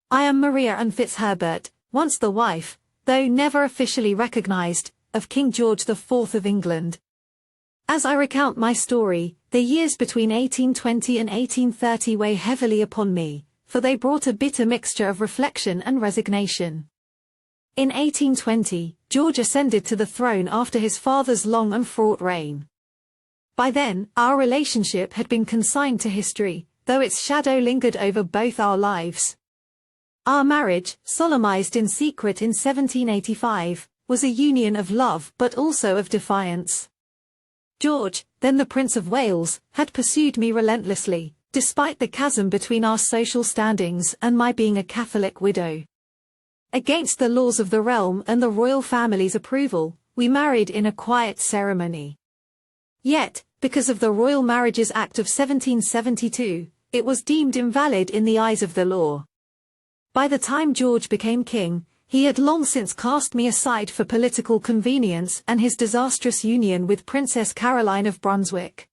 I am Maria Anne Fitzherbert, once the wife, though never officially recognized, of King George IV of England. As I recount my story, the years between 1820 and 1830 weigh heavily upon me, for they brought a bitter mixture of reflection and resignation. In 1820, George ascended to the throne after his father's long and fraught reign. By then, our relationship had been consigned to history, though its shadow lingered over both our lives. Our marriage, solemnized in secret in 1785, was a union of love but also of defiance. George, then the Prince of Wales, had pursued me relentlessly, despite the chasm between our social standings and my being a Catholic widow. Against the laws of the realm and the royal family's approval, we married in a quiet ceremony. Yet, because of the Royal Marriages Act of 1772, it was deemed invalid in the eyes of the law. By the time George became king, he had long since cast me aside for political convenience and his disastrous union with Princess Caroline of Brunswick.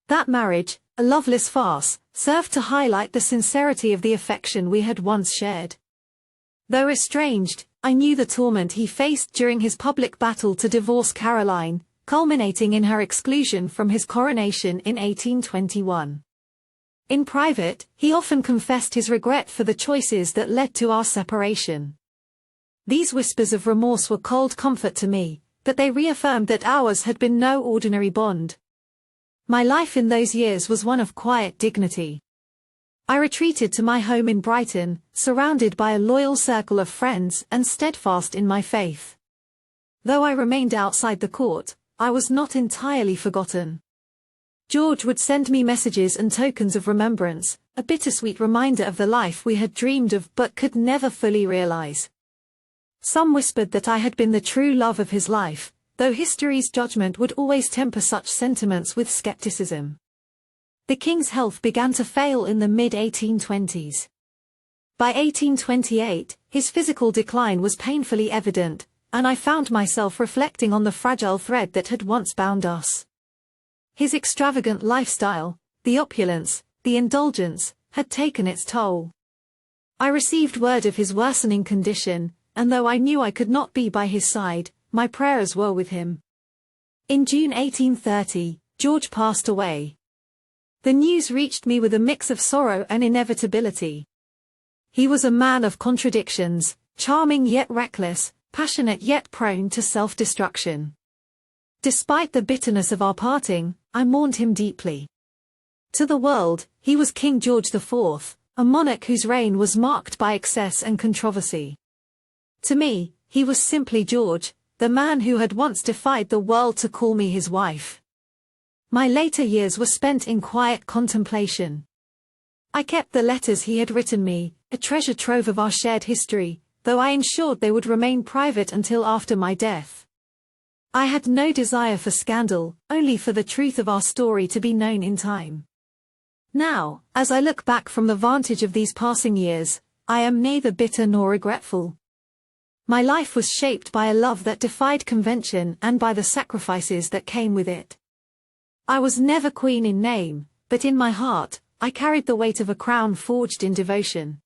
That marriage, a loveless farce, served to highlight the sincerity of the affection we had once shared. Though estranged, I knew the torment he faced during his public battle to divorce Caroline, culminating in her exclusion from his coronation in 1821. In private, he often confessed his regret for the choices that led to our separation. These whispers of remorse were cold comfort to me, but they reaffirmed that ours had been no ordinary bond. My life in those years was one of quiet dignity. I retreated to my home in Brighton, surrounded by a loyal circle of friends and steadfast in my faith. Though I remained outside the court, I was not entirely forgotten. George would send me messages and tokens of remembrance, a bittersweet reminder of the life we had dreamed of but could never fully realize. Some whispered that I had been the true love of his life, though history's judgment would always temper such sentiments with skepticism. The king's health began to fail in the mid-1820s. By 1828, his physical decline was painfully evident, and I found myself reflecting on the fragile thread that had once bound us. His extravagant lifestyle, the opulence, the indulgence, had taken its toll. I received word of his worsening condition, and though I knew I could not be by his side, my prayers were with him. In June 1830, George passed away. The news reached me with a mix of sorrow and inevitability. He was a man of contradictions, charming yet reckless, passionate yet prone to self-destruction. Despite the bitterness of our parting, I mourned him deeply. To the world, he was King George IV, a monarch whose reign was marked by excess and controversy. To me, he was simply George, the man who had once defied the world to call me his wife. My later years were spent in quiet contemplation. I kept the letters he had written me, a treasure trove of our shared history, though I ensured they would remain private until after my death. I had no desire for scandal, only for the truth of our story to be known in time. Now, as I look back from the vantage of these passing years, I am neither bitter nor regretful. My life was shaped by a love that defied convention and by the sacrifices that came with it. I was never queen in name, but in my heart, I carried the weight of a crown forged in devotion.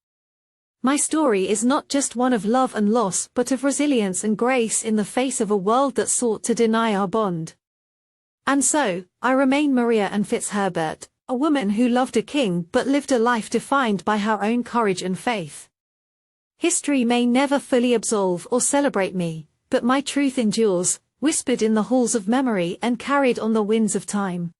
My story is not just one of love and loss but of resilience and grace in the face of a world that sought to deny our bond. And so, I remain Maria Anne Fitzherbert, a woman who loved a king but lived a life defined by her own courage and faith. History may never fully absolve or celebrate me, but my truth endures, whispered in the halls of memory and carried on the winds of time.